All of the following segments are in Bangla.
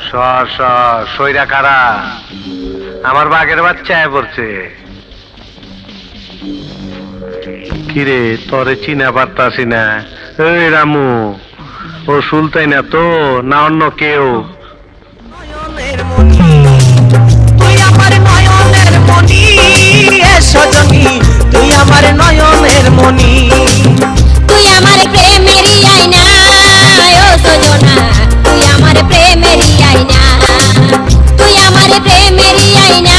সইরা কারা আমার বাঘের বাচ্চায় পড়ছে। কিরে তরে চিনা পারতাছি না। এই রামু, ও সুলতাই না তো না অন্য কেউ? তুই আমার নয়নের মনি, সজনী তুই আমার নয়নের মনি। তুই আমার প্রেমেরই আয়না ও সজনা, তুই আমার প্রেমেরই আয়না, তুই আমার প্রেমেরই আয়না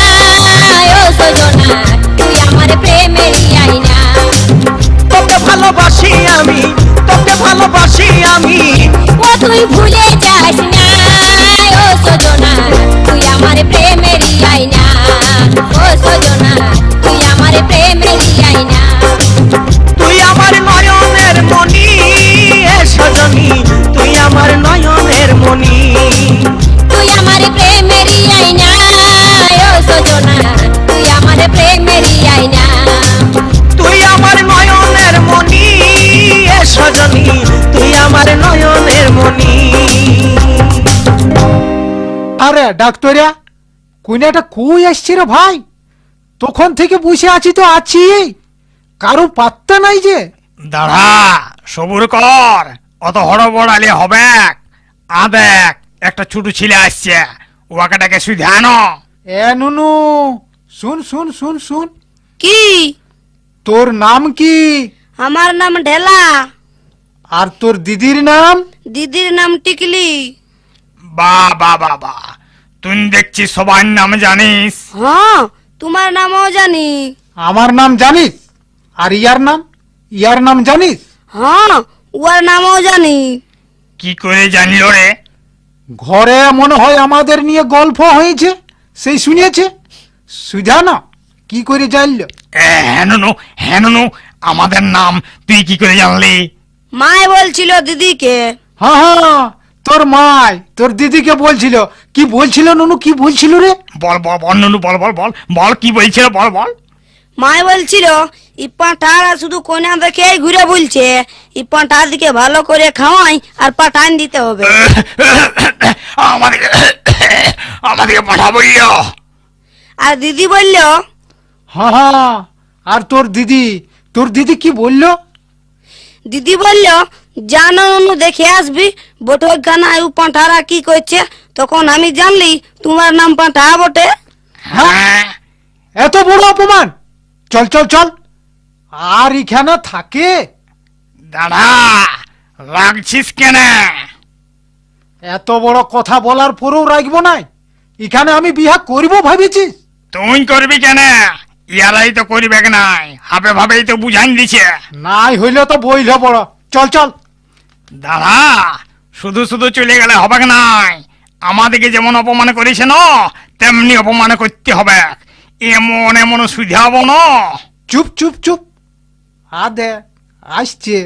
ও সজনা, তুই আমার প্রেমেরই আয়না। তোকে ভালোবাসি আমি, তোকে ভালোবাসি আমি। ও তুই ভুলে যাস না ও সজনা, তুই আমার প্রেমেরই আয়না ও সজনা, তুই আমার প্রেমেরই আয়না। তুই আমার নয়নের মনি, সজনী তুই আমার নয়নের মনি। তুই আমার প্রেমেরই আয়না ও সজনা, তুই আমার প্রেমেরই আয়না। তুই আমার নয়নের মনি, সজনী তুই আমার নয়নের মনি। আরে ডাক্তারিয়া কুইনাটা কই আসছে রে ভাই? তখন থেকে বসে আছি তো আছি, কারো পাত্তা নাই যে। দাঁড়া, সবুর কর, অত হড়বড়ালে হবে? দেখ একটা ছোট ছেলে আসছে, ওয়াকাটাকে সুধানো। এ নুনু, শুন শুন শুন শুন, কি? তোর নাম কি? আমার নাম ঢেলা। আর তোর দিদির নাম? দিদির নাম টিকলি। বা বা বা বা, তুই দেখছি সবার নাম জানিস। হ্যাঁ, তোমার নামও জানি। আমার নাম জানিস? আর ইয়ার নাম জানিস? হ্যাঁ, ওর নামও জানি। কি করে জানলো রে? ঘরে মনে হয় আমাদের নিয়ে গল্প হয়েছে, সেই শুনেছে। সুধা না কি করে জানলো? হ্যাঁ আমাদের নাম তুই কি করে জানলি? মাই বলছিল দিদিকে। হ্যাঁ হ্যাঁ, তোর মাই তোর দিদিকে বলছিল। কি বলছিল নুনু, কি বলছিল রে? বল বল বল নুনু, বল বল বল বল, কি বলছিল বল বল। মাই বলছিল পাঁঠারা শুধু কোনা দেখে ঘুরে বলছে, পাঁঠার দিকে ভালো করে খাওয়াই আর পাঠান দিতে হবে। আমাদেরকে আমাদেরকে পাঠা বলল। আর দিদি বলল, হ্যাঁ হ্যাঁ, আর তোর দিদি কি বললো? দিদি বলল জানো অনু দেখে আসবি বটক গানায় পাঁঠারা কি করছে। তখন আমি জানলি তোমার নাম পাঁঠা বটে। হ্যাঁ, এত বড় অপমান! চল চল চল, আর এখানে থাকে? দাঁড়া, রাখছিস কেন? এত বড় কথা বলার পরেও রাখবো নাই? এখানে আমি বিয়া করব ভাবেছিস? তুই করবি কেন? ইয়ারাই তো করিবে নাই, হাবে ভাবেই তো বুঝাই দিছে। নাই হইলে তো বইল বড়। চল চল। দাঁড়া, শুধু শুধু চলে গেলে হবে নাই। আমাদেরকে যেমন অপমান করেছে না, তেমনি অপমান করতে হবে। এমন এমন সুঝাব না। চুপ চুপ চুপ, দে আসছে,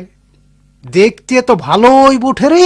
দেখতে তো ভালোই বটে রে।